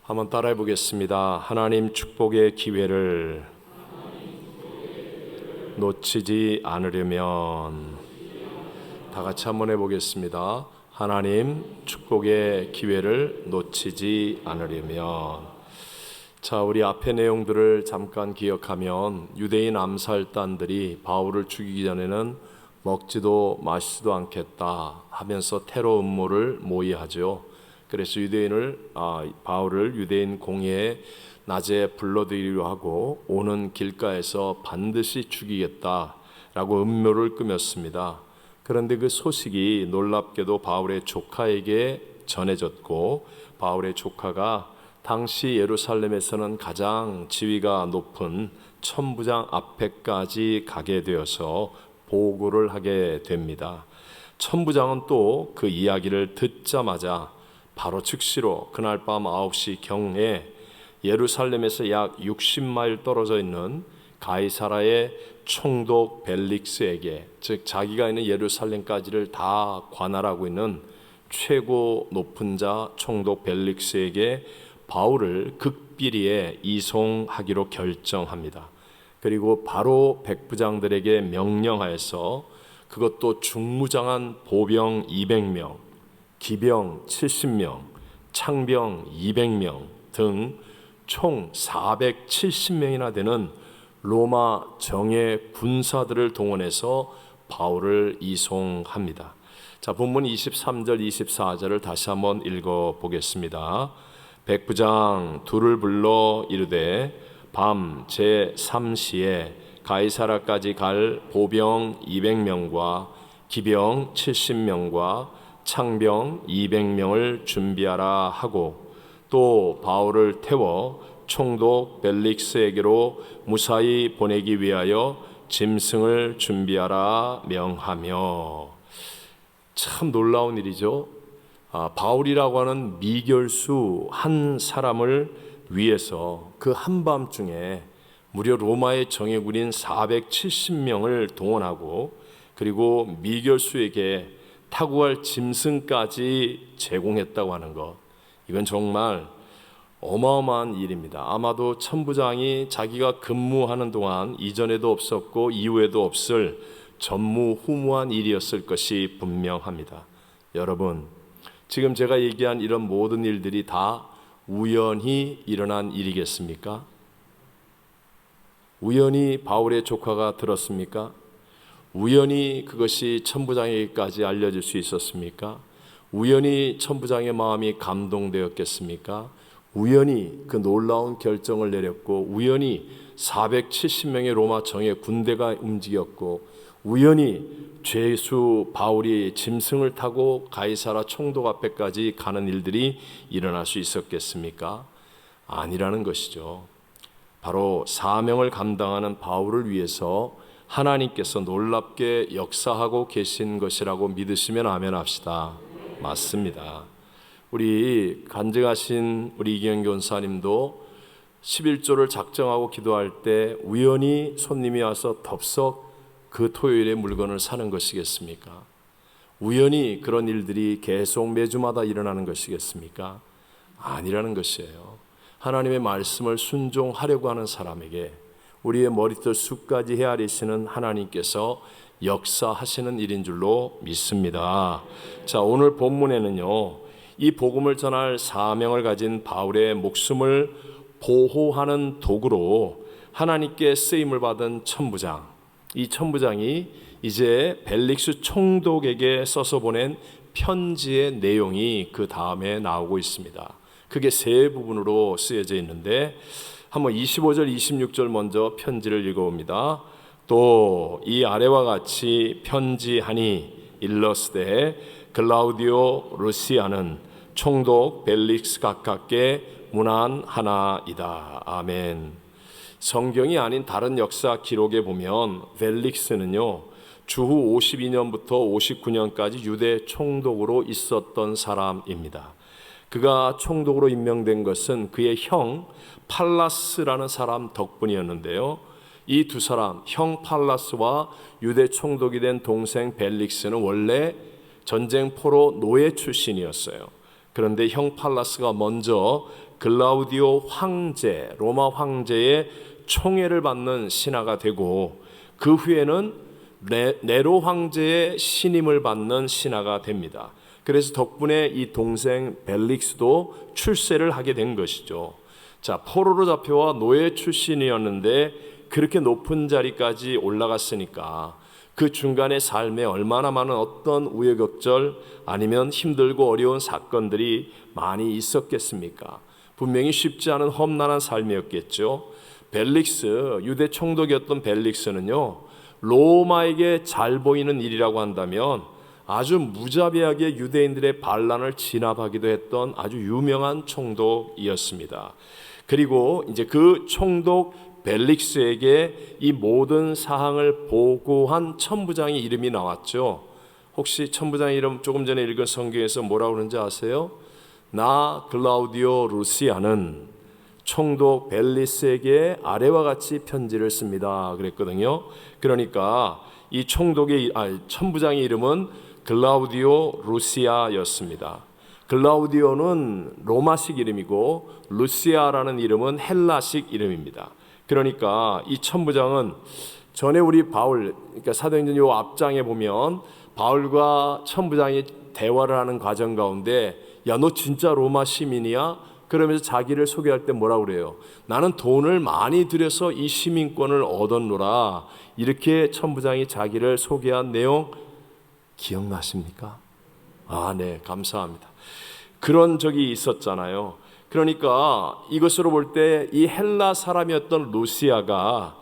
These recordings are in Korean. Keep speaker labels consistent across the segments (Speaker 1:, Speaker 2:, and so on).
Speaker 1: 한번 따라해 보겠습니다. 하나님 축복의 기회를 놓치지 않으려면, 다 같이 한번 해보겠습니다. 하나님 축복의 기회를 놓치지 않으려면. 자, 우리 앞의 내용들을 잠깐 기억하면 유대인 암살단들이 바울을 죽이기 전에는 먹지도 마시지도 않겠다 하면서 테러 음모를 모의하죠. 그래서 바울을 유대인 공회에 낮에 불러들이려 하고 오는 길가에서 반드시 죽이겠다라고 음모를 꾸몄습니다. 그런데 그 소식이 놀랍게도 바울의 조카에게 전해졌고, 바울의 조카가 당시 예루살렘에서는 가장 지위가 높은 천부장 앞에까지 가게 되어서 보고를 하게 됩니다. 천부장은 또 그 이야기를 듣자마자 바로 즉시로 그날 밤 9시 경에 예루살렘에서 약 60마일 떨어져 있는 가이사라의 총독 벨릭스에게, 즉 자기가 있는 예루살렘까지를 다 관할하고 있는 최고 높은 자 총독 벨릭스에게 바울을 극비리에 이송하기로 결정합니다. 그리고 바로 백부장들에게 명령하여서 그것도 중무장한 보병 200명, 기병 70명, 창병 200명 등 총 470명이나 되는 로마 정예 군사들을 동원해서 바울을 이송합니다. 자, 본문 23절 24절을 다시 한번 읽어보겠습니다. 백부장 둘을 불러 이르되 밤 제3시에 가이사라까지 갈 보병 200명과 기병 70명과 창병 200명을 준비하라 하고, 또 바울을 태워 총독 벨릭스에게로 무사히 보내기 위하여 짐승을 준비하라 명하며. 참 놀라운 일이죠. 바울이라고 하는 미결수 한 사람을 위해서 그 한밤중에 무려 로마의 정예군인 470명을 동원하고, 그리고 미결수에게 타고 갈 짐승까지 제공했다고 하는 것, 이건 정말 어마어마한 일입니다. 아마도 천부장이 자기가 근무하는 동안 이전에도 없었고 이후에도 없을 전무후무한 일이었을 것이 분명합니다. 여러분, 지금 제가 얘기한 이런 모든 일들이 다 우연히 일어난 일이겠습니까? 우연히 바울의 조카가 들었습니까? 우연히 그것이 천부장에게까지 알려질 수 있었습니까? 우연히 천부장의 마음이 감동되었겠습니까? 우연히 그 놀라운 결정을 내렸고, 우연히 470명의 로마 정예 군대가 움직였고, 우연히 죄수 바울이 짐승을 타고 가이사라 총독 앞에까지 가는 일들이 일어날 수 있었겠습니까? 아니라는 것이죠. 바로 사명을 감당하는 바울을 위해서 하나님께서 놀랍게 역사하고 계신 것이라고 믿으시면 아멘 합시다. 맞습니다. 우리 간증하신 우리 이경 교사님도 11조를 작정하고 기도할 때 우연히 손님이 와서 덥석 그 토요일에 물건을 사는 것이겠습니까? 우연히 그런 일들이 계속 매주마다 일어나는 것이겠습니까? 아니라는 것이에요. 하나님의 말씀을 순종하려고 하는 사람에게 우리의 머리털 숲까지 헤아리시는 하나님께서 역사하시는 일인 줄로 믿습니다. 자, 오늘 본문에는요, 이 복음을 전할 사명을 가진 바울의 목숨을 보호하는 도구로 하나님께 쓰임을 받은 천부장, 이 천부장이 이제 벨릭스 총독에게 써서 보낸 편지의 내용이 그 다음에 나오고 있습니다. 그게 세 부분으로 쓰여져 있는데, 한번 25절 26절 먼저 편지를 읽어봅니다. 또 이 아래와 같이 편지하니 일러스되 글라우디오 루시아는 총독 벨릭스 가깝게 문안하나이다. 아멘. 성경이 아닌 다른 역사 기록에 보면 벨릭스는요, 주후 52년부터 59년까지 유대 총독으로 있었던 사람입니다. 그가 총독으로 임명된 것은 그의 형 팔라스라는 사람 덕분이었는데요, 이 두 사람, 형 팔라스와 유대 총독이 된 동생 벨릭스는 원래 전쟁포로 노예 출신이었어요. 그런데 형 팔라스가 먼저 글라우디오 황제, 로마 황제의 총애를 받는 신하가 되고, 그 후에는 네로 황제의 신임을 받는 신하가 됩니다. 그래서 덕분에 이 동생 벨릭스도 출세를 하게 된 것이죠. 자, 포로로 잡혀와 노예 출신이었는데 그렇게 높은 자리까지 올라갔으니까 그 중간의 삶에 얼마나 많은 어떤 우여곡절 아니면 힘들고 어려운 사건들이 많이 있었겠습니까? 분명히 쉽지 않은 험난한 삶이었겠죠. 벨릭스, 유대 총독이었던 벨릭스는요, 로마에게 잘 보이는 일이라고 한다면 아주 무자비하게 유대인들의 반란을 진압하기도 했던 아주 유명한 총독이었습니다. 그리고 이제 그 총독 벨릭스에게 이 모든 사항을 보고한 천부장의 이름이 나왔죠. 혹시 천부장의 이름 조금 전에 읽은 성경에서 뭐라고 그러는지 아세요? 나 글라우디오 루시아는 총독 벨리스에게 아래와 같이 편지를 씁니다 그랬거든요. 그러니까 이 천부장의 이름은 글라우디오 루시아였습니다. 글라우디오는 로마식 이름이고 루시아라는 이름은 헬라식 이름입니다. 그러니까 이 천부장은 전에 우리 바울, 그러니까 사도행전 요 앞장에 보면 바울과 천부장이 대화를 하는 과정 가운데, 야, 너 진짜 로마 시민이야? 그러면서 자기를 소개할 때 뭐라고 그래요? 나는 돈을 많이 들여서 이 시민권을 얻었노라. 이렇게 천부장이 자기를 소개한 내용 기억나십니까? 아, 네, 감사합니다. 그런 적이 있었잖아요. 그러니까 이것으로 볼 때 이 헬라 사람이었던 루시아가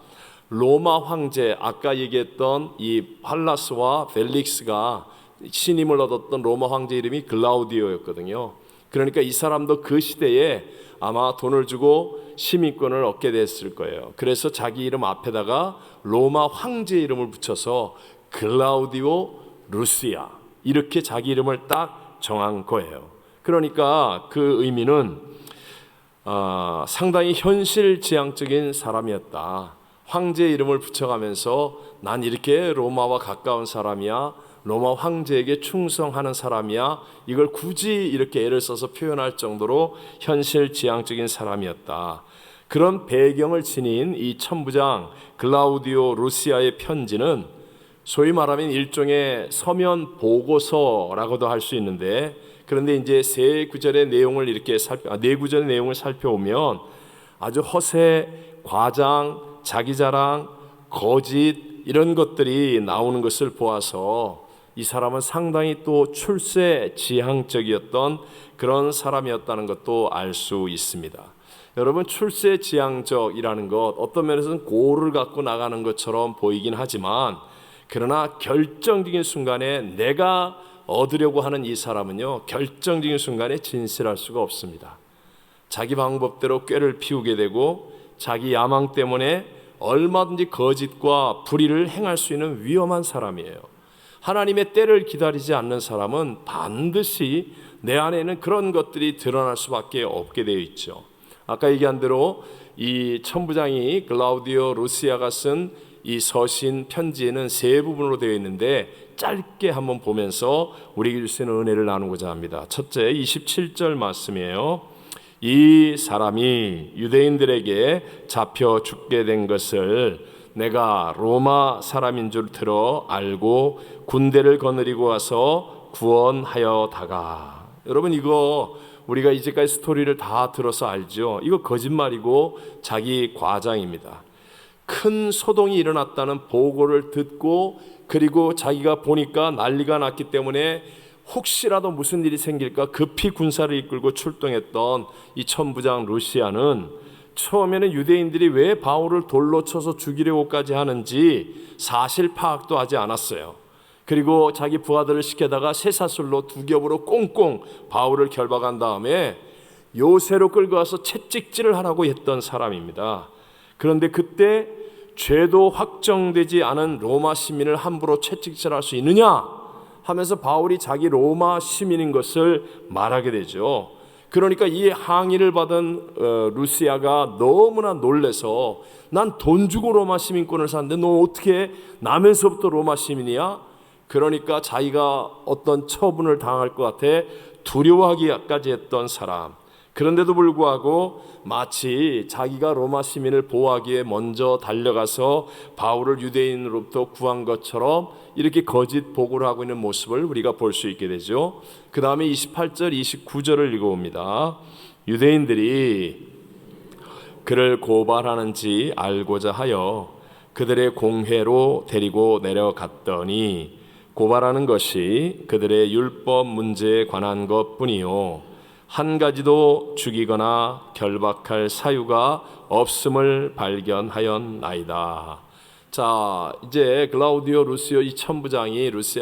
Speaker 1: 로마 황제, 아까 얘기했던 이 팔라스와 벨릭스가 신임을 얻었던 로마 황제 이름이 글라우디오였거든요. 그러니까 이 사람도 그 시대에 아마 돈을 주고 시민권을 얻게 됐을 거예요. 그래서 자기 이름 앞에다가 로마 황제 이름을 붙여서 글라우디오 루시아, 이렇게 자기 이름을 딱 정한 거예요. 그러니까 그 의미는 상당히 현실지향적인 사람이었다. 황제 이름을 붙여가면서 난 이렇게 로마와 가까운 사람이야, 로마 황제에게 충성하는 사람이야, 이걸 굳이 이렇게 애를 써서 표현할 정도로 현실지향적인 사람이었다. 그런 배경을 지닌 이 천부장 글라우디오 루시아의 편지는 소위 말하면 일종의 서면 보고서라고도 할 수 있는데, 그런데 이제 네 구절의 내용을 살펴보면 아주 허세, 과장, 자기 자랑, 거짓, 이런 것들이 나오는 것을 보아서 이 사람은 상당히 또 출세지향적이었던 그런 사람이었다는 것도 알 수 있습니다. 여러분, 출세지향적이라는 것, 어떤 면에서는 고를 갖고 나가는 것처럼 보이긴 하지만, 그러나 결정적인 순간에 내가 얻으려고 하는 이 사람은요, 결정적인 순간에 진실할 수가 없습니다. 자기 방법대로 꾀를 피우게 되고 자기 야망 때문에 얼마든지 거짓과 불의를 행할 수 있는 위험한 사람이에요. 하나님의 때를 기다리지 않는 사람은 반드시 내 안에는 그런 것들이 드러날 수밖에 없게 되어 있죠. 아까 얘기한 대로 이 천부장이 글라우디오 루시아가 쓴 이 서신 편지에는 세 부분으로 되어 있는데 짧게 한번 보면서 우리에게 줄 수 있는 은혜를 나누고자 합니다. 첫째, 27절 말씀이에요. 이 사람이 유대인들에게 잡혀 죽게 된 것을 내가 로마 사람인 줄 들어 알고 군대를 거느리고 와서 구원하여다가. 여러분, 이거 우리가 이제까지 스토리를 다 들어서 알죠. 이거 거짓말이고 자기 과장입니다. 큰 소동이 일어났다는 보고를 듣고, 그리고 자기가 보니까 난리가 났기 때문에 혹시라도 무슨 일이 생길까 급히 군사를 이끌고 출동했던 이 천부장 루시아는 처음에는 유대인들이 왜 바울을 돌로 쳐서 죽이려고까지 하는지 사실 파악도 하지 않았어요. 그리고 자기 부하들을 시켜다가 쇠사슬로 두 겹으로 꽁꽁 바울을 결박한 다음에 요새로 끌고 와서 채찍질을 하라고 했던 사람입니다. 그런데 그때 죄도 확정되지 않은 로마 시민을 함부로 채찍질할 수 있느냐 하면서 바울이 자기 로마 시민인 것을 말하게 되죠. 그러니까 이 항의를 받은 루시아가 너무나 놀래서 난 돈 주고 로마 시민권을 샀는데 너 어떻게 나면서부터 로마 시민이야? 그러니까 자기가 어떤 처분을 당할 것 같아 두려워하기까지 했던 사람. 그런데도 불구하고 마치 자기가 로마 시민을 보호하기에 먼저 달려가서 바울을 유대인으로부터 구한 것처럼 이렇게 거짓 보고를 하고 있는 모습을 우리가 볼 수 있게 되죠. 그 다음에 28절 29절을 읽어봅니다. 유대인들이 그를 고발하는지 알고자 하여 그들의 공회로 데리고 내려갔더니 고발하는 것이 그들의 율법 문제에 관한 것뿐이요 한 가지도 죽이거나 결박할 사유가 없음을 발견하였나이다. 자, 이제 글라우디오 루시아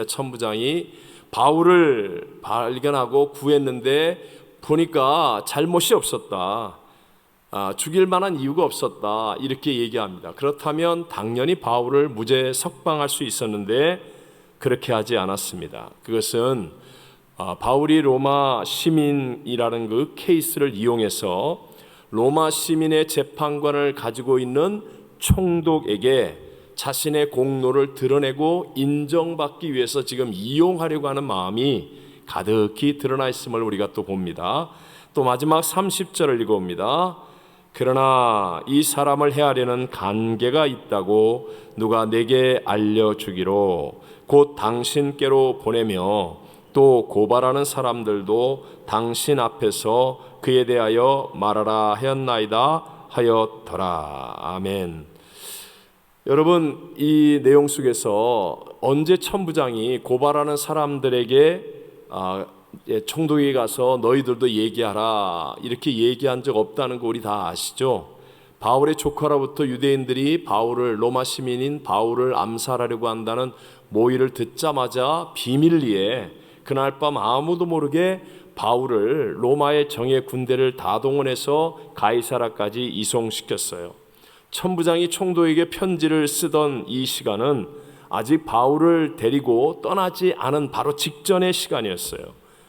Speaker 1: 천부장이 바울을 발견하고 구했는데 보니까 잘못이 없었다. 죽일 만한 이유가 없었다. 이렇게 얘기합니다. 그렇다면 당연히 바울을 무죄 석방할 수 있었는데 그렇게 하지 않았습니다. 그것은 바울이 로마 시민이라는 그 케이스를 이용해서 로마 시민의 재판관을 가지고 있는 총독에게 자신의 공로를 드러내고 인정받기 위해서 지금 이용하려고 하는 마음이 가득히 드러나 있음을 우리가 또 봅니다. 또 마지막 30절을 읽어봅니다. 그러나 이 사람을 해하려는 관계가 있다고 누가 내게 알려주기로 곧 당신께로 보내며 또 고발하는 사람들도 당신 앞에서 그에 대하여 말하라 하였나이다 하였더라. 아멘. 여러분, 이 내용 속에서 언제 천부장이 고발하는 사람들에게 총독에 가서 너희들도 얘기하라 이렇게 얘기한 적 없다는 거 우리 다 아시죠? 바울의 조카로부터 유대인들이 로마 시민인 바울을 암살하려고 한다는 모의를 듣자마자 비밀리에 그날 밤 아무도 모르게 바울을 로마의 정예 군대를 다 동원해서 가이사라까지 이송시켰어요. 천부장이 총독에게 편지를 쓰던 이 시간은 아직 바울을 데리고 떠나지 않은 바로 직전의 시간이었어요.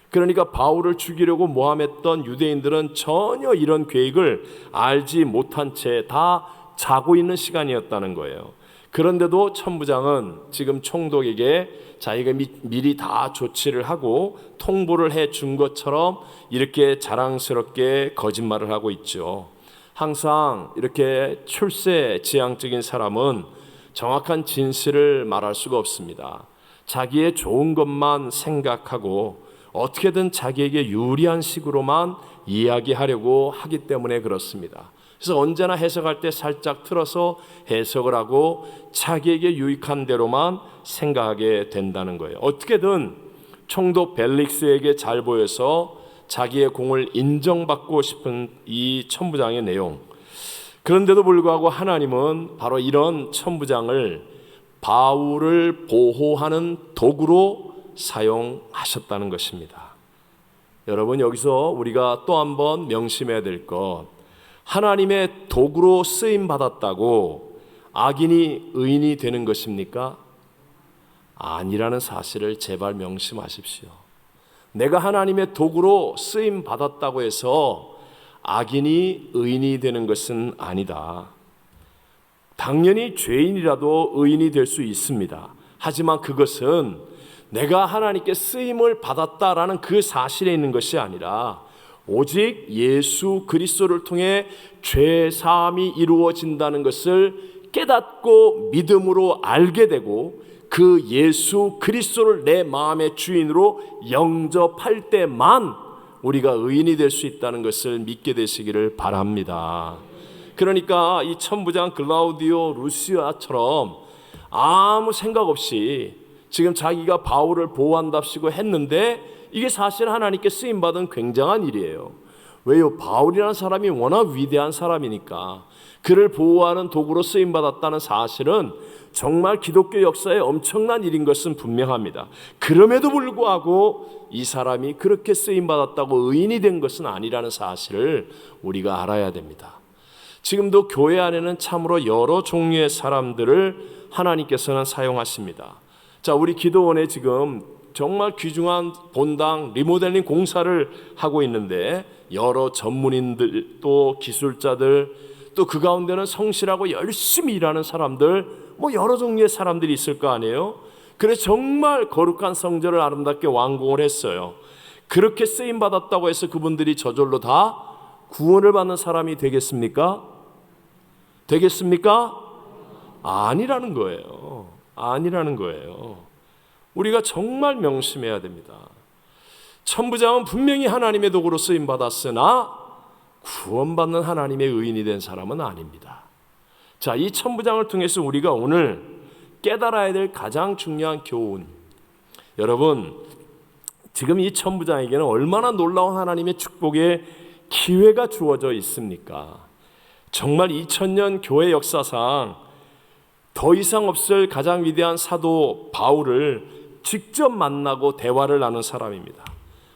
Speaker 1: 그러니까 바울을 죽이려고 모함했던 유대인들은 전혀 이런 계획을 알지 못한 채 다 자고 있는 시간이었다는 거예요. 그런데도 천부장은 지금 총독에게 자기가 미리 다 조치를 하고 통보를 해준 것처럼 이렇게 자랑스럽게 거짓말을 하고 있죠. 항상 이렇게 출세지향적인 사람은 정확한 진실을 말할 수가 없습니다. 자기의 좋은 것만 생각하고 어떻게든 자기에게 유리한 식으로만 이야기하려고 하기 때문에 그렇습니다. 그래서 언제나 해석할 때 살짝 틀어서 해석을 하고 자기에게 유익한 대로만 생각하게 된다는 거예요. 어떻게든 총독 벨릭스에게 잘 보여서 자기의 공을 인정받고 싶은 이 천부장의 내용. 그런데도 불구하고 하나님은 바로 이런 천부장을 바울을 보호하는 도구로 사용하셨다는 것입니다. 여러분, 여기서 우리가 또 한번 명심해야 될 것, 하나님의 도구로 쓰임 받았다고 악인이 의인이 되는 것입니까? 아니라는 사실을 제발 명심하십시오. 내가 하나님의 도구로 쓰임 받았다고 해서 악인이 의인이 되는 것은 아니다. 당연히 죄인이라도 의인이 될 수 있습니다. 하지만 그것은 내가 하나님께 쓰임을 받았다라는 그 사실에 있는 것이 아니라 오직 예수 그리스도를 통해 죄 사함이 이루어진다는 것을 깨닫고 믿음으로 알게 되고 그 예수 그리스도를 내 마음의 주인으로 영접할 때만 우리가 의인이 될 수 있다는 것을 믿게 되시기를 바랍니다. 그러니까 이 천부장 글라우디오 루시아처럼 아무 생각 없이 지금 자기가 바울을 보호한답시고 했는데 이게 사실 하나님께 쓰임받은 굉장한 일이에요. 왜요? 바울이라는 사람이 워낙 위대한 사람이니까 그를 보호하는 도구로 쓰임받았다는 사실은 정말 기독교 역사에 엄청난 일인 것은 분명합니다. 그럼에도 불구하고 이 사람이 그렇게 쓰임받았다고 의인이 된 것은 아니라는 사실을 우리가 알아야 됩니다. 지금도 교회 안에는 참으로 여러 종류의 사람들을 하나님께서는 사용하십니다. 자, 우리 기도원에 지금 정말 귀중한 본당 리모델링 공사를 하고 있는데 여러 전문인들 또 기술자들 또 그 가운데는 성실하고 열심히 일하는 사람들 여러 종류의 사람들이 있을 거 아니에요. 그래서 정말 거룩한 성전을 아름답게 완공을 했어요. 그렇게 쓰임 받았다고 해서 그분들이 저절로 다 구원을 받는 사람이 되겠습니까? 되겠습니까? 아니라는 거예요. 아니라는 거예요. 우리가 정말 명심해야 됩니다. 천부장은 분명히 하나님의 도구로 쓰임 받았으나 구원받는 하나님의 의인이 된 사람은 아닙니다. 자, 이 천부장을 통해서 우리가 오늘 깨달아야 될 가장 중요한 교훈, 여러분, 지금 이 천부장에게는 얼마나 놀라운 하나님의 축복의 기회가 주어져 있습니까? 정말 2000년 교회 역사상 더 이상 없을 가장 위대한 사도 바울을 직접 만나고 대화를 나눈 사람입니다.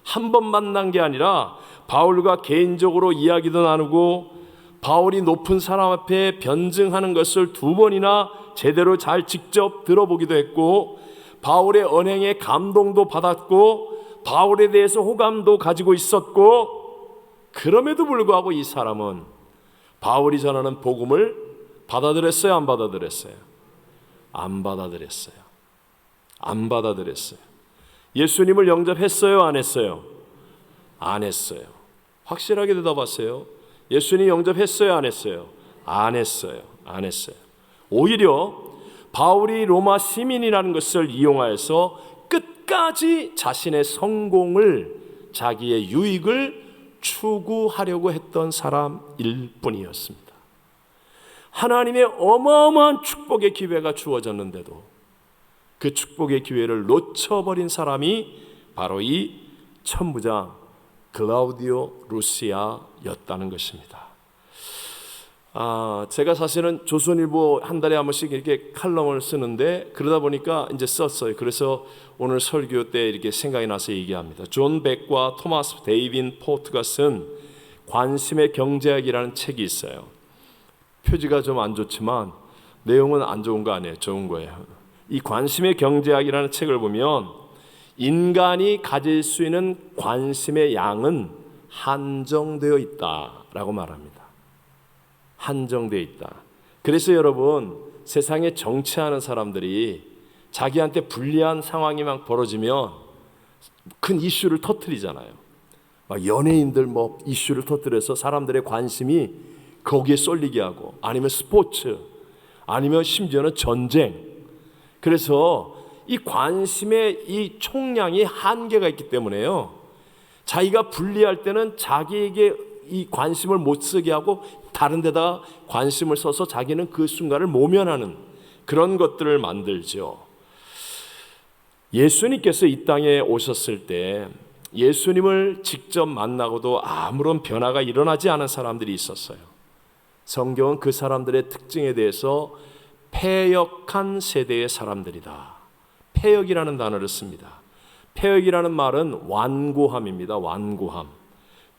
Speaker 1: 한 번 만난 게 아니라 바울과 개인적으로 이야기도 나누고 바울이 높은 사람 앞에 변증하는 것을 2번이나 제대로 잘 직접 들어보기도 했고, 바울의 언행에 감동도 받았고 바울에 대해서 호감도 가지고 있었고, 그럼에도 불구하고 이 사람은 바울이 전하는 복음을 받아들였어요? 안 받아들였어요? 안 받아들였어요. 안 받아들였어요. 예수님을 영접했어요? 안 했어요? 안 했어요. 확실하게 대답하세요. 예수님 영접했어요? 안 했어요? 안 했어요. 안 했어요. 오히려 바울이 로마 시민이라는 것을 이용하여서 끝까지 자신의 성공을, 자기의 유익을 추구하려고 했던 사람일 뿐이었습니다. 하나님의 어마어마한 축복의 기회가 주어졌는데도 그 축복의 기회를 놓쳐버린 사람이 바로 이 천부장 글라우디오 루시아였다는 것입니다. 제가 사실은 조선일보 한 달에 한 번씩 이렇게 칼럼을 쓰는데, 그러다 보니까 이제 썼어요. 그래서 오늘 설교 때 이렇게 생각이 나서 얘기합니다. 존 백과 토마스 데이빈 포트가 쓴 관심의 경제학이라는 책이 있어요. 표지가 좀 안 좋지만 내용은 안 좋은 거 아니에요. 좋은 거예요. 이 관심의 경제학이라는 책을 보면 인간이 가질 수 있는 관심의 양은 한정되어 있다라고 말합니다. 한정되어 있다. 그래서 여러분, 세상에 정치하는 사람들이 자기한테 불리한 상황이 막 벌어지면 큰 이슈를 터뜨리잖아요. 막 연예인들 뭐 이슈를 터뜨려서 사람들의 관심이 거기에 쏠리게 하고, 아니면 스포츠, 아니면 심지어는 전쟁. 그래서 이 관심의 이 총량이 한계가 있기 때문에요, 자기가 불리할 때는 자기에게 이 관심을 못 쓰게 하고 다른 데다 관심을 써서 자기는 그 순간을 모면하는 그런 것들을 만들죠. 예수님께서 이 땅에 오셨을 때 예수님을 직접 만나고도 아무런 변화가 일어나지 않은 사람들이 있었어요. 성경은 그 사람들의 특징에 대해서 패역한 세대의 사람들이다, 패역이라는 단어를 씁니다. 패역이라는 말은 완고함입니다. 완고함.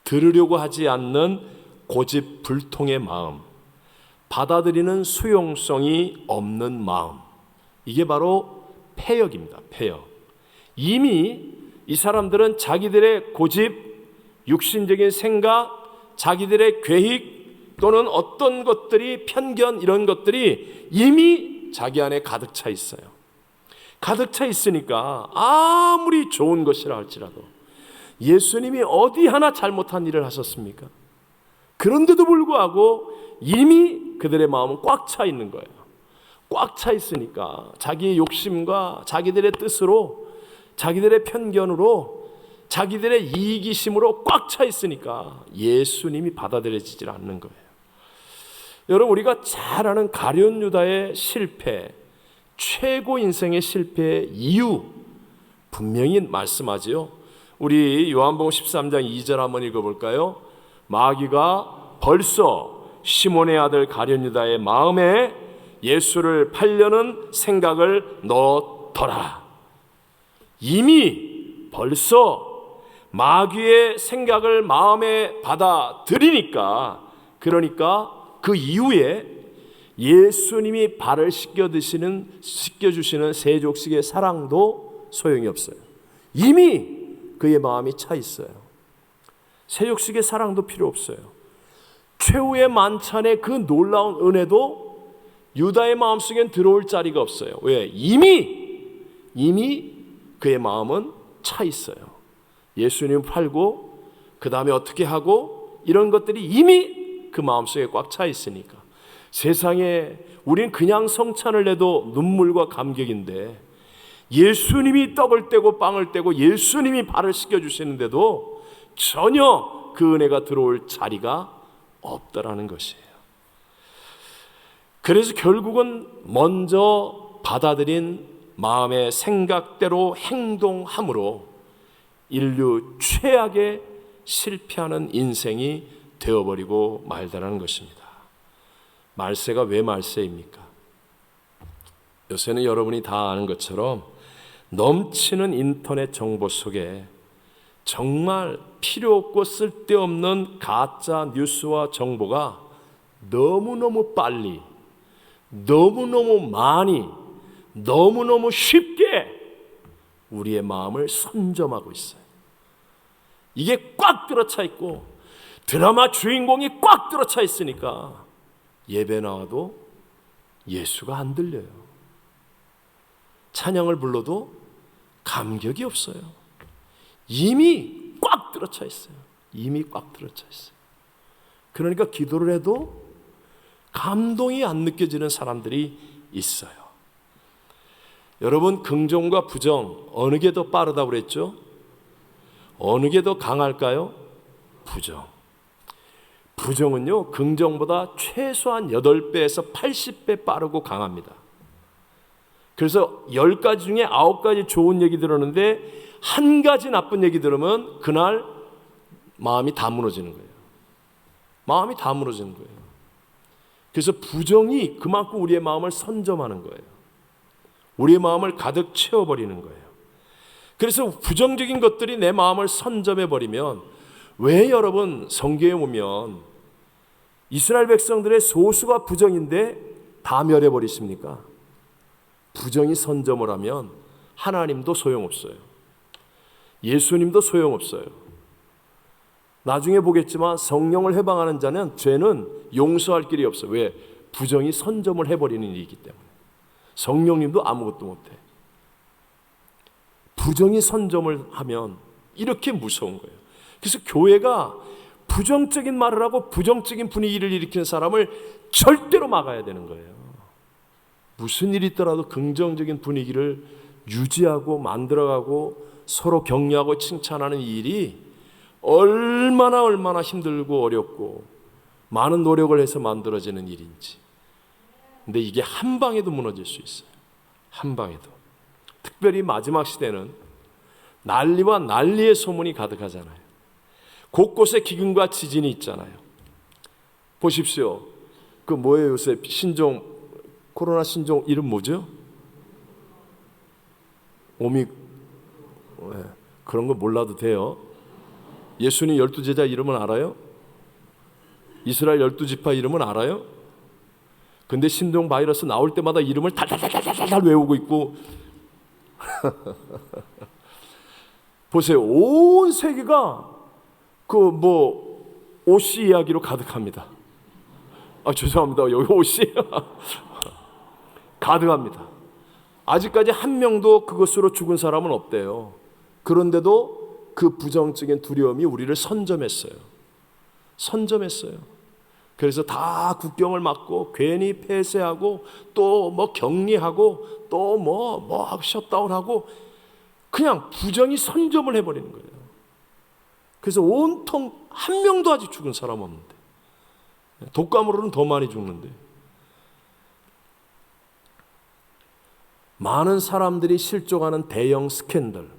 Speaker 1: 들으려고 하지 않는 고집불통의 마음, 받아들이는 수용성이 없는 마음, 이게 바로 패역입니다. 패역. 이미 이 사람들은 자기들의 고집, 육신적인 생각, 자기들의 계획 또는 어떤 것들이, 편견, 이런 것들이 이미 자기 안에 가득 차 있어요. 가득 차 있으니까 아무리 좋은 것이라 할지라도, 예수님이 어디 하나 잘못한 일을 하셨습니까? 그런데도 불구하고 이미 그들의 마음은 꽉 차 있는 거예요. 꽉 차 있으니까 자기의 욕심과 자기들의 뜻으로, 자기들의 편견으로, 자기들의 이기심으로 꽉 차 있으니까 예수님이 받아들여지질 않는 거예요. 여러분, 우리가 잘 아는 가룟 유다의 실패, 최고 인생의 실패의 이유 분명히 말씀하지요. 우리 요한복음 13장 2절 한번 읽어볼까요? 마귀가 벌써 시몬의 아들 가룟 유다의 마음에 예수를 팔려는 생각을 넣더라. 이미 벌써 마귀의 생각을 마음에 받아들이니까, 그러니까 그 이후에 예수님이 발을 씻겨주시는 세족식의 사랑도 소용이 없어요. 이미 그의 마음이 차 있어요. 세족식의 사랑도 필요 없어요. 최후의 만찬의 그 놀라운 은혜도 유다의 마음속엔 들어올 자리가 없어요. 왜? 이미 그의 마음은 차 있어요. 예수님 팔고 그 다음에 어떻게 하고 이런 것들이 이미 그 마음속에 꽉 차 있으니까 세상에 우린 그냥 성찬을 내도 눈물과 감격인데 예수님이 떡을 떼고 빵을 떼고 예수님이 발을 씻겨주시는데도 전혀 그 은혜가 들어올 자리가 없더라는 것이에요. 그래서 결국은 먼저 받아들인 마음의 생각대로 행동함으로 인류 최악의 실패하는 인생이 되어버리고 말다라는 것입니다. 말세가 왜 말세입니까? 요새는 여러분이 다 아는 것처럼 넘치는 인터넷 정보 속에 정말 필요 없고 쓸데없는 가짜 뉴스와 정보가 너무너무 빨리, 너무너무 많이, 너무너무 쉽게 우리의 마음을 선점하고 있어요. 이게 꽉 들어차 있고 드라마 주인공이 꽉 들어차 있으니까 예배 나와도 예수가 안 들려요. 찬양을 불러도 감격이 없어요. 이미 꽉 들어차 있어요. 이미 꽉 들어차 있어요. 그러니까 기도를 해도 감동이 안 느껴지는 사람들이 있어요. 여러분, 긍정과 부정 어느 게 더 빠르다고 그랬죠? 어느 게 더 강할까요? 부정. 부정은요, 긍정보다 최소한 8배에서 80배 빠르고 강합니다. 그래서 10가지 중에 9가지 좋은 얘기 들었는데 한 가지 나쁜 얘기 들으면 그날 마음이 다 무너지는 거예요. 마음이 다 무너지는 거예요. 그래서 부정이 그만큼 우리의 마음을 선점하는 거예요. 우리의 마음을 가득 채워버리는 거예요. 그래서 부정적인 것들이 내 마음을 선점해버리면 왜 여러분 성경에 보면 이스라엘 백성들의 소수가 부정인데 다 멸해버리십니까? 부정이 선점을 하면 하나님도 소용없어요. 예수님도 소용없어요. 나중에 보겠지만 성령을 해방하는 자는 죄는 용서할 길이 없어요. 왜? 부정이 선점을 해버리는 일이기 때문에. 성령님도 아무것도 못해. 부정이 선점을 하면 이렇게 무서운 거예요. 그래서 교회가 부정적인 말을 하고 부정적인 분위기를 일으키는 사람을 절대로 막아야 되는 거예요. 무슨 일이 있더라도 긍정적인 분위기를 유지하고 만들어가고 서로 격려하고 칭찬하는 일이 얼마나 힘들고 어렵고 많은 노력을 해서 만들어지는 일인지. 근데 이게 한 방에도 무너질 수 있어요. 한 방에도. 특별히 마지막 시대는 난리와 난리의 소문이 가득하잖아요. 곳곳에 기근과 지진이 있잖아요. 보십시오. 그 뭐예요? 요새 코로나 신종 이름 뭐죠? 그런 거 몰라도 돼요. 예수님 12제자 이름은 알아요? 이스라엘 12지파 이름은 알아요? 근데 신종 바이러스 나올 때마다 이름을 달달달달달 외우고 있고 보세요. 온 세계가 오씨 이야기로 가득합니다. 죄송합니다. 여기 오씨 가득합니다. 아직까지 한 명도 그것으로 죽은 사람은 없대요. 그런데도 그 부정적인 두려움이 우리를 선점했어요. 그래서 다 국경을 막고 괜히 폐쇄하고 또 격리하고 또 셧다운하고 그냥 부정이 선점을 해버리는 거예요. 그래서 온통 한 명도 아직 죽은 사람 없는데 독감으로는 더 많이 죽는데 많은 사람들이 실족하는 대형 스캔들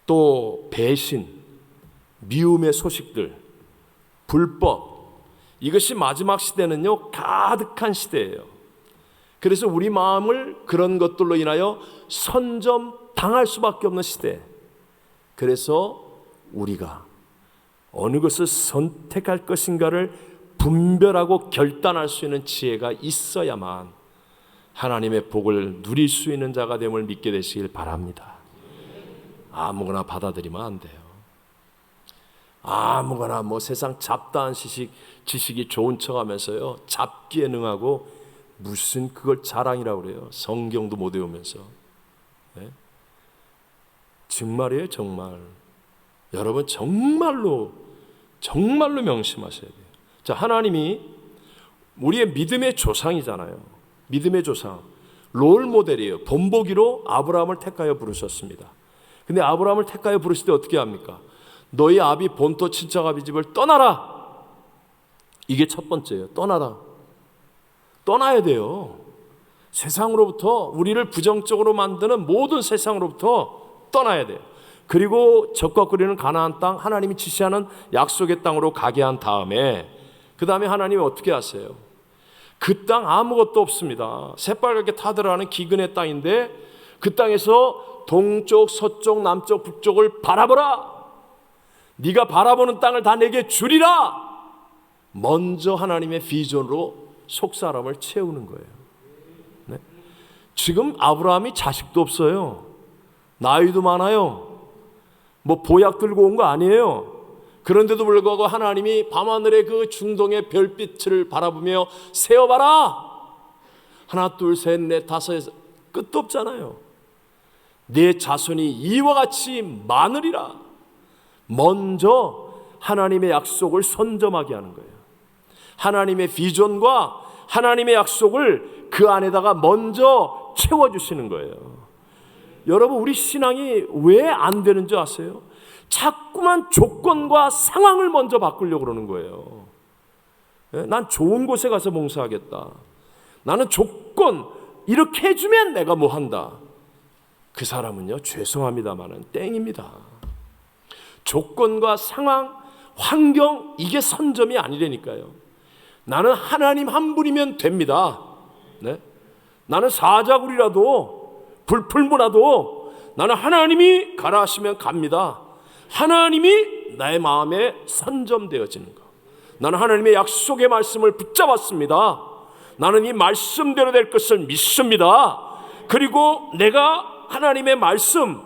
Speaker 1: 또 배신, 미움의 소식들, 불법 이것이 마지막 시대는요 가득한 시대예요. 그래서 우리 마음을 그런 것들로 인하여 선점당할 수밖에 없는 시대. 그래서 우리가 어느 것을 선택할 것인가를 분별하고 결단할 수 있는 지혜가 있어야만 하나님의 복을 누릴 수 있는 자가 됨을 믿게 되시길 바랍니다. 아무거나 받아들이면 안 돼요. 아무거나 세상 잡다한 지식이 좋은 척하면서요 잡기에 능하고 무슨 그걸 자랑이라고 그래요. 성경도 못 외우면서. 네? 정말이에요, 정말. 여러분 정말로 명심하셔야 돼요. 자, 하나님이 우리의 믿음의 조상이잖아요. 믿음의 조상, 롤 모델이에요. 본보기로 아브라함을 택하여 부르셨습니다. 근데 아브라함을 택하여 부르실 때 어떻게 합니까? 너희 아비 본토 친척 아비 집을 떠나라. 이게 첫 번째예요. 떠나라. 떠나야 돼요. 세상으로부터, 우리를 부정적으로 만드는 모든 세상으로부터 떠나야 돼요. 그리고 적과 꿀이는 가나안 땅, 하나님이 지시하는 약속의 땅으로 가게 한 다음에, 그 다음에 하나님이 어떻게 하세요? 그 땅 아무것도 없습니다. 새빨갛게 타들어가는 기근의 땅인데 그 땅에서 동쪽, 서쪽, 남쪽, 북쪽을 바라보라. 네가 바라보는 땅을 다 내게 주리라. 먼저 하나님의 비전으로 속사람을 채우는 거예요. 네? 지금 아브라함이 자식도 없어요. 나이도 많아요. 뭐 보약 들고 온 거 아니에요. 그런데도 불구하고 하나님이 밤하늘의 그 중동의 별빛을 바라보며 세어봐라. 하나, 둘, 셋, 넷, 다섯, 끝도 없잖아요. 내 자손이 이와 같이 많으리라. 먼저 하나님의 약속을 선점하게 하는 거예요. 하나님의 비전과 하나님의 약속을 그 안에다가 먼저 채워주시는 거예요. 여러분, 우리 신앙이 왜 안 되는 줄 아세요? 자꾸만 조건과 상황을 먼저 바꾸려고 그러는 거예요. 난 좋은 곳에 가서 봉사하겠다. 나는 조건 이렇게 해주면 내가 뭐 한다. 그 사람은요, 죄송합니다마는 땡입니다. 조건과 상황, 환경, 이게 선점이 아니라니까요. 나는 하나님 한 분이면 됩니다. 네? 나는 사자굴이라도 불풀무라도 나는 하나님이 가라 하시면 갑니다. 하나님이 나의 마음에 선점되어지는 것. 나는 하나님의 약속의 말씀을 붙잡았습니다. 나는 이 말씀대로 될 것을 믿습니다. 그리고 내가 하나님의 말씀,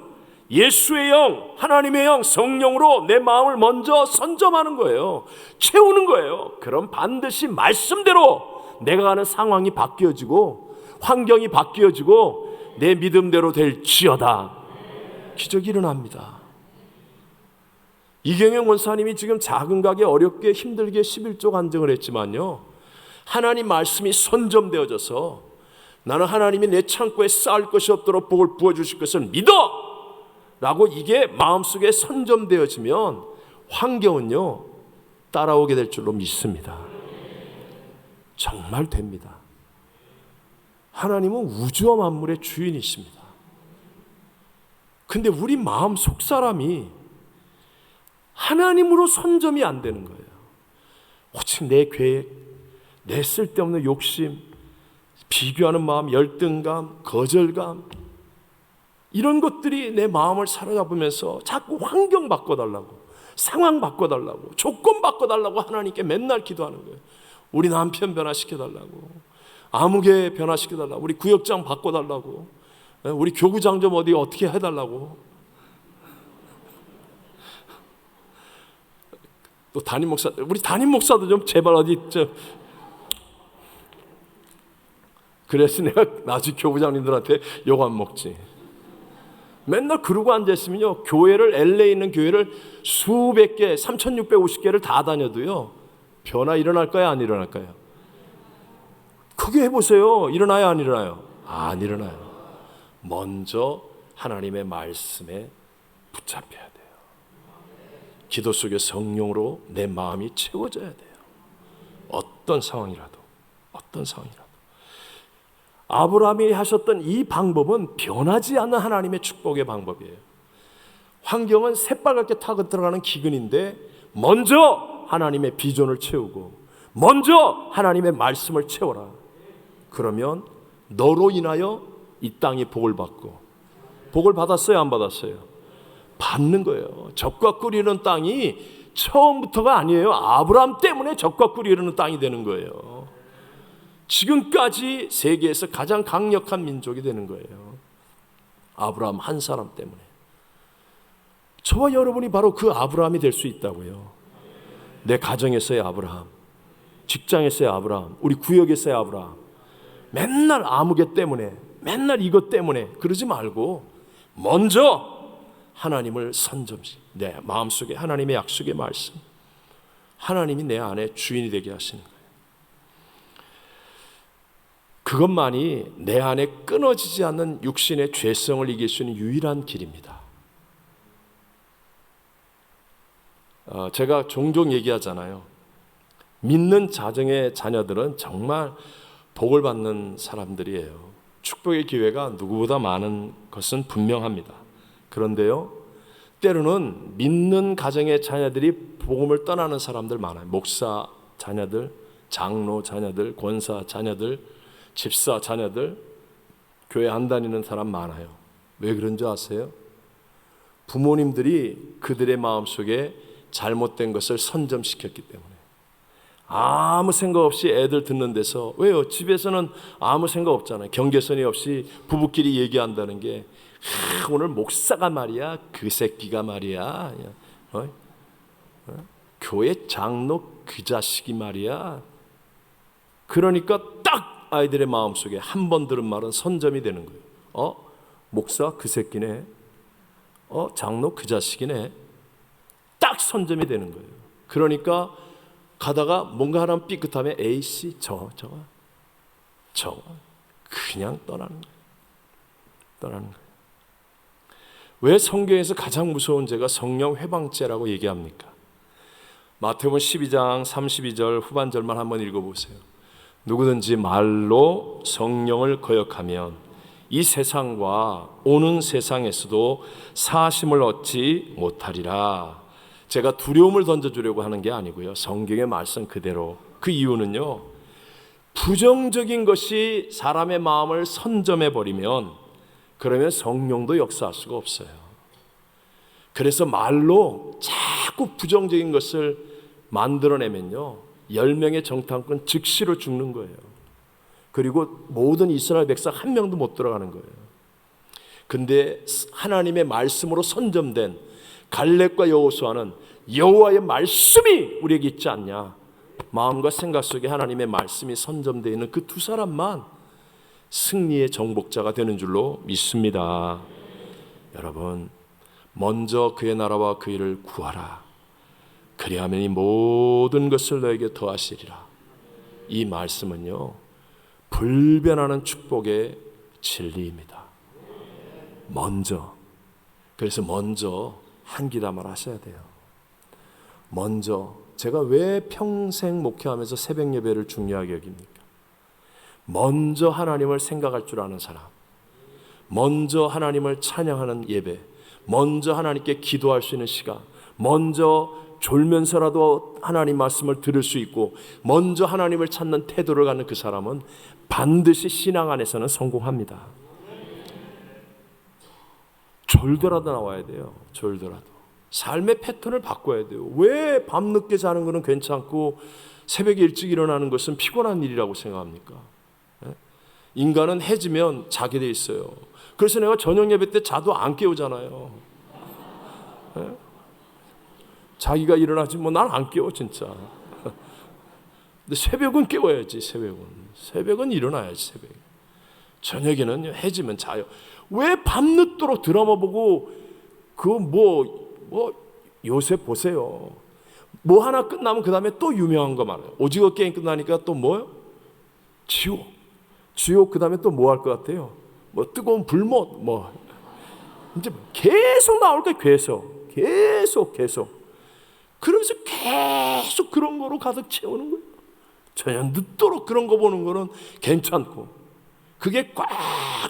Speaker 1: 예수의 영, 하나님의 영, 성령으로 내 마음을 먼저 선점하는 거예요. 채우는 거예요. 그럼 반드시 말씀대로 내가 가는 상황이 바뀌어지고 환경이 바뀌어지고 내 믿음대로 될지어다. 기적이 일어납니다. 이경영 원사님이 지금 작은 가게 어렵게 힘들게 11조 간증을 했지만요, 하나님 말씀이 선점되어져서 나는 하나님이 내 창고에 쌓을 것이 없도록 복을 부어주실 것을 믿어! 라고 이게 마음속에 선점되어지면 환경은요, 따라오게 될 줄로 믿습니다. 정말 됩니다. 하나님은 우주와 만물의 주인이십니다. 근데 우리 마음 속 사람이 하나님으로 선점이 안 되는 거예요. 오직 내 계획, 내 쓸데없는 욕심, 비교하는 마음, 열등감, 거절감, 이런 것들이 내 마음을 사로잡으면서 자꾸 환경 바꿔달라고, 상황 바꿔달라고, 조건 바꿔달라고 하나님께 맨날 기도하는 거예요. 우리 남편 변화시켜달라고, 아무개 변화시켜달라고, 우리 구역장 바꿔달라고, 우리 교구장 좀 어떻게 해달라고. 또 담임 목사, 우리 담임 목사도 좀 제발 그래서 내가 나중에 교부장님들한테 욕 안 먹지. 맨날 그러고 앉아있으면요, 교회를, LA에 있는 교회를 수백 개, 3,650개를 다 다녀도요, 변화 일어날까요, 안 일어날까요? 크게 해보세요. 일어나요, 안 일어나요? 안 일어나요. 먼저 하나님의 말씀에 붙잡혀야 돼요. 기도 속에 성령으로 내 마음이 채워져야 돼요. 어떤 상황이라도. 아브라함이 하셨던 이 방법은 변하지 않는 하나님의 축복의 방법이에요. 환경은 새빨갛게 타고 들어가는 기근인데 먼저 하나님의 비전을 채우고 먼저 하나님의 말씀을 채워라. 그러면 너로 인하여 이 땅이 복을 받고, 복을 받았어요, 안 받았어요? 받는 거예요. 적과 꿀이 흐르는 땅이 처음부터가 아니에요. 아브라함 때문에 적과 꿀이 흐르는 땅이 되는 거예요. 지금까지 세계에서 가장 강력한 민족이 되는 거예요. 아브라함 한 사람 때문에. 저와 여러분이 바로 그 아브라함이 될 수 있다고요. 내 가정에서의 아브라함, 직장에서의 아브라함, 우리 구역에서의 아브라함. 맨날 아무개 때문에, 맨날 이것 때문에 그러지 말고 먼저 하나님을 내 마음속에 하나님의 약속의 말씀, 하나님이 내 안에 주인이 되게 하시는 거예요. 그것만이 내 안에 끊어지지 않는 육신의 죄성을 이길 수 있는 유일한 길입니다. 제가 종종 얘기하잖아요. 믿는 자정의 자녀들은 정말 복을 받는 사람들이에요. 축복의 기회가 누구보다 많은 것은 분명합니다. 그런데요, 때로는 믿는 가정의 자녀들이 복음을 떠나는 사람들 많아요. 목사 자녀들, 장로 자녀들, 권사 자녀들, 집사 자녀들, 교회 안 다니는 사람 많아요. 왜 그런 줄 아세요? 부모님들이 그들의 마음속에 잘못된 것을 선점시켰기 때문에. 아무 생각 없이 애들 듣는 데서, 왜요? 집에서는 아무 생각 없잖아요. 경계선이 없이 부부끼리 얘기한다는 게, 오늘 목사가 말이야, 그 새끼가 말이야, 교회 장로 그 자식이 말이야. 그러니까 딱 아이들의 마음속에 한 번 들은 말은 선점이 되는 거예요. 목사 그 새끼네, 장로 그 자식이네. 딱 선점이 되는 거예요. 그러니까 가다가 뭔가 하나 삐끗하면 에이씨 저거 그냥 떠나는 거예요. 왜 성경에서 가장 무서운 죄가 성령 회방죄라고 얘기합니까? 마태복음 12장 32절 후반절만 한번 읽어보세요. 누구든지 말로 성령을 거역하면 이 세상과 오는 세상에서도 사심을 얻지 못하리라. 제가 두려움을 던져주려고 하는 게 아니고요, 성경의 말씀 그대로. 그 이유는요, 부정적인 것이 사람의 마음을 선점해버리면 그러면 성령도 역사할 수가 없어요. 그래서 말로 자꾸 부정적인 것을 만들어내면요, 10명의 정탐꾼 즉시로 죽는 거예요. 그리고 모든 이스라엘 백성 한 명도 못 들어가는 거예요. 근데 하나님의 말씀으로 선점된 갈렙과 여호수아는 여호와의 말씀이 우리에게 있지 않냐, 마음과 생각 속에 하나님의 말씀이 선점되어 있는 그 두 사람만 승리의 정복자가 되는 줄로 믿습니다. 여러분, 먼저 그의 나라와 그 일을 구하라. 그리하면 이 모든 것을 너에게 더하시리라. 이 말씀은요, 불변하는 축복의 진리입니다. 그래서 먼저 한기담을 하셔야 돼요. 제가 왜 평생 목회하면서 새벽 예배를 중요하게 여깁니까? 먼저 하나님을 생각할 줄 아는 사람, 먼저 하나님을 찬양하는 예배, 먼저 하나님께 기도할 수 있는 시간, 먼저 졸면서라도 하나님 말씀을 들을 수 있고 먼저 하나님을 찾는 태도를 갖는 그 사람은 반드시 신앙 안에서는 성공합니다. 졸더라도 나와야 돼요. 졸더라도. 삶의 패턴을 바꿔야 돼요. 왜 밤늦게 자는 것은 괜찮고 새벽에 일찍 일어나는 것은 피곤한 일이라고 생각합니까? 인간은 해지면 자게 돼 있어요. 그래서 내가 저녁 예배 때 자도 안 깨우잖아요. 자기가 일어나지 난 안 깨워 진짜. 근데 새벽은 깨워야지. 새벽은 일어나야지. 새벽에. 저녁에는 해지면 자요. 왜 밤늦도록 드라마 보고 요새 보세요. 뭐 하나 끝나면 그 다음에 또 유명한 거 많아요. 오징어 게임 끝나니까 또 뭐요? 지옥 그 다음에 또 뭐 할 것 같아요? 뜨거운 불못 이제 계속 나올 거예요. 계속 그러면서 계속 그런 거로 가득 채우는 거예요. 전혀 늦도록 그런 거 보는 거는 괜찮고, 그게 꽉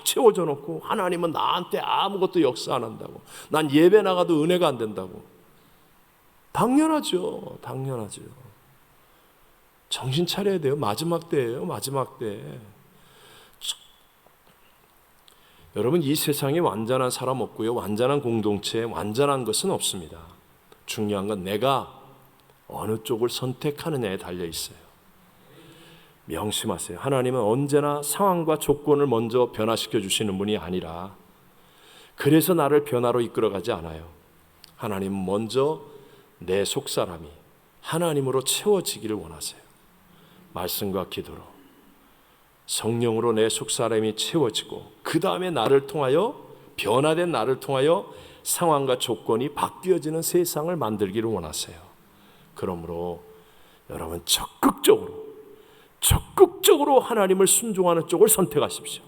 Speaker 1: 채워져 놓고 하나님은 나한테 아무것도 역사 안 한다고, 난 예배 나가도 은혜가 안 된다고. 당연하죠. 정신 차려야 돼요. 마지막 때예요. 마지막 때. 여러분, 이 세상에 완전한 사람 없고요, 완전한 공동체, 완전한 것은 없습니다. 중요한 건 내가 어느 쪽을 선택하느냐에 달려 있어요. 명심하세요. 하나님은 언제나 상황과 조건을 먼저 변화시켜 주시는 분이 아니라, 그래서 나를 변화로 이끌어가지 않아요. 하나님은 먼저 내 속사람이 하나님으로 채워지기를 원하세요. 말씀과 기도로, 성령으로 내 속사람이 채워지고, 그 다음에 나를 통하여, 변화된 나를 통하여 상황과 조건이 바뀌어지는 세상을 만들기를 원하세요. 그러므로 여러분 적극적으로 하나님을 순종하는 쪽을 선택하십시오.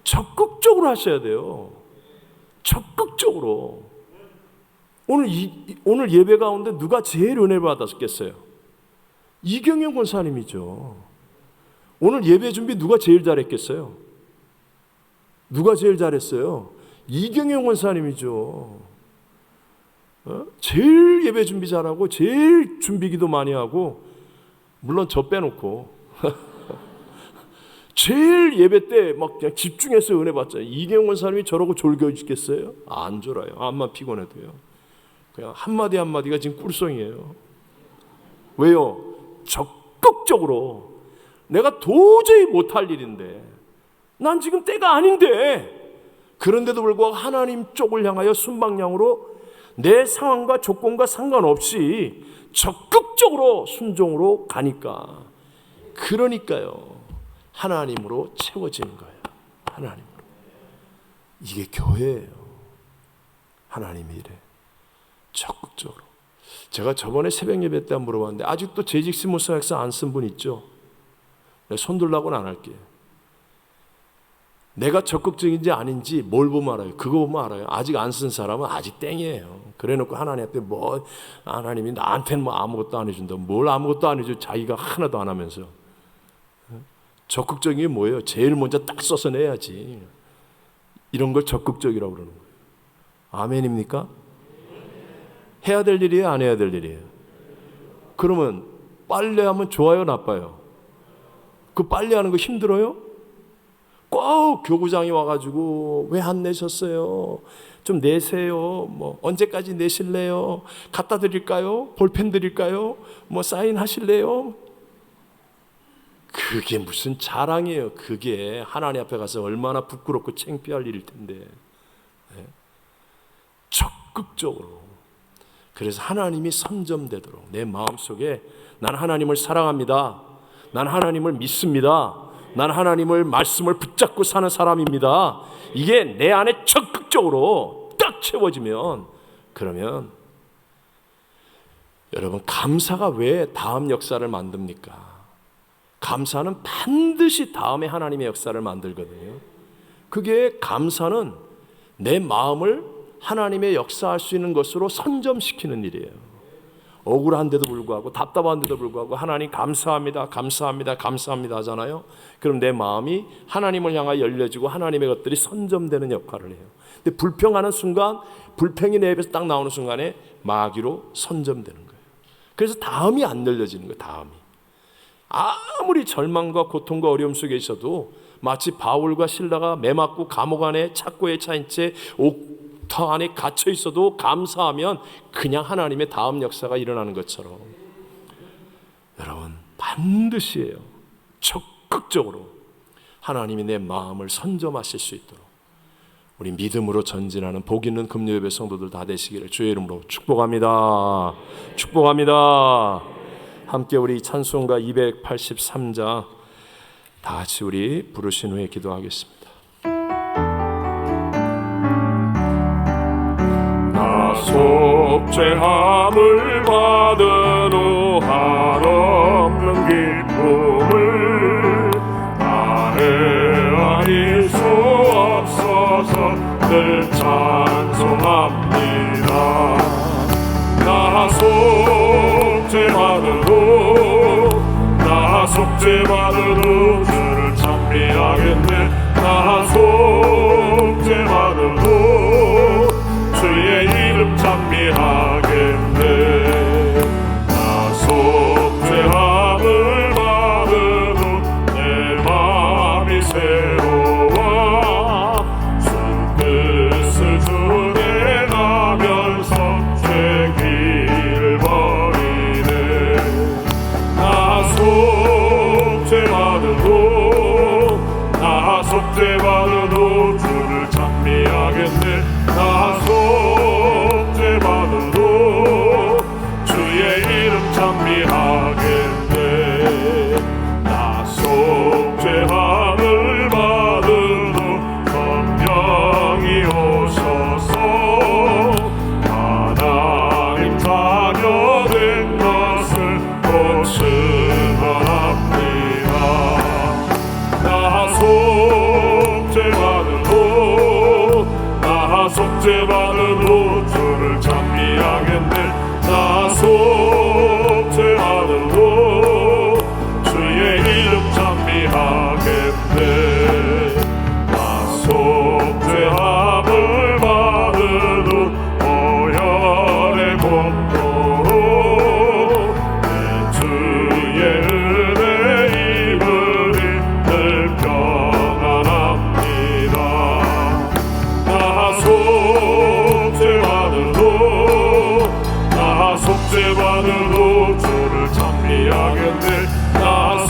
Speaker 1: 적극적으로 하셔야 돼요. 적극적으로. 오늘 예배 가운데 누가 제일 은혜 받았겠어요? 이경영 권사님이죠. 오늘 예배 준비 누가 제일 잘했겠어요? 누가 제일 잘했어요? 이경영 권사님이죠. 제일 예배 준비 잘하고 제일 준비기도 많이 하고, 물론 저 빼놓고 제일 예배 때 막 그냥 집중해서 은혜 받잖아요. 이경원 사람이 저러고 졸겨 있겠어요? 안 졸아요. 암만 피곤해도요. 그냥 한마디 한마디가 지금 꿀송이에요. 왜요? 적극적으로 내가 도저히 못할 일인데, 난 지금 때가 아닌데, 그런데도 불구하고 하나님 쪽을 향하여 순방향으로 내 상황과 조건과 상관없이 적극적으로 순종으로 가니까, 그러니까요 하나님으로 채워지는 거예요. 하나님으로. 이게 교회예요. 하나님이 이래 적극적으로. 제가 저번에 새벽 예배 때 한번 물어봤는데 아직도 재직 스무스학사 안 쓴 분 있죠? 내가 손 들라고는 안 할게요. 내가 적극적인지 아닌지 뭘 보면 알아요? 그거 보면 알아요. 아직 안 쓴 사람은 아직 땡이에요. 그래놓고 하나님한테 하나님이 나한테는 아무것도 안 해준다. 뭘 아무것도 안 해줘? 자기가 하나도 안 하면서. 적극적인 게 뭐예요? 제일 먼저 딱 써서 내야지. 이런 걸 적극적이라고 그러는 거예요. 아멘입니까? 해야 될 일이에요? 안 해야 될 일이에요? 그러면 빨래하면 좋아요? 나빠요? 그 빨래하는 거 힘들어요? 꼭 교구장이 와가지고 왜 안 내셨어요? 좀 내세요. 언제까지 내실래요? 갖다 드릴까요? 볼펜 드릴까요? 사인 하실래요? 그게 무슨 자랑이에요. 그게 하나님 앞에 가서 얼마나 부끄럽고 창피할 일일 텐데. 적극적으로. 그래서 하나님이 선점되도록 내 마음속에 난 하나님을 사랑합니다. 난 하나님을 믿습니다. 난 하나님을 말씀을 붙잡고 사는 사람입니다. 이게 내 안에 적극적으로 딱 채워지면, 그러면 여러분, 감사가 왜 다음 역사를 만듭니까? 감사는 반드시 다음에 하나님의 역사를 만들거든요. 그게 감사는 내 마음을 하나님의 역사할 수 있는 것으로 선점시키는 일이에요. 억울한데도 불구하고 답답한데도 불구하고 하나님 감사합니다, 감사합니다, 감사합니다 하잖아요. 그럼 내 마음이 하나님을 향하여 열려지고 하나님의 것들이 선점되는 역할을 해요. 근데 불평하는 순간, 불평이 내 입에서 딱 나오는 순간에 마귀로 선점되는 거예요. 그래서 다음이 안 열려지는 거예요. 다음이. 아무리 절망과 고통과 어려움 속에 있어도 마치 바울과 실라가 매맞고 감옥 안에 착고에 차인 채 옥터 안에 갇혀 있어도 감사하면 그냥 하나님의 다음 역사가 일어나는 것처럼, 여러분 반드시예요. 적극적으로 하나님이 내 마음을 선점하실 수 있도록 우리 믿음으로 전진하는 복 있는 금요예배 성도들 다 되시기를 주의 이름으로 축복합니다. 축복합니다. 함께 우리 찬송가 283장 다 같이 우리 부르신 후에 기도하겠습니다. 나 속죄함을 받은 후 한없는 기쁨을 아뢰아릴 수 없어서 늘 찬송합니다. 나 속죄받은 후 속죄받은 후 주를 찬미하겠네. 나 속죄받은 후 주의 이름 찬미하겠네. 나 속죄함을 받은 후 내 마음이 새로워 주 뜻을 주내 가면서 죄길 버리네. 나 속죄받은 후
Speaker 2: 증언합니다. 나 속죄받으로 주를 찬미하겠네. 나 속죄받으로 주의 이름 찬미하겠네. 나 속죄함을 받으로 오열의 공로로 내 주의 은혜 입으리 늘 평안합니다. 나 속죄받으로 주를 찬미하겠네. 나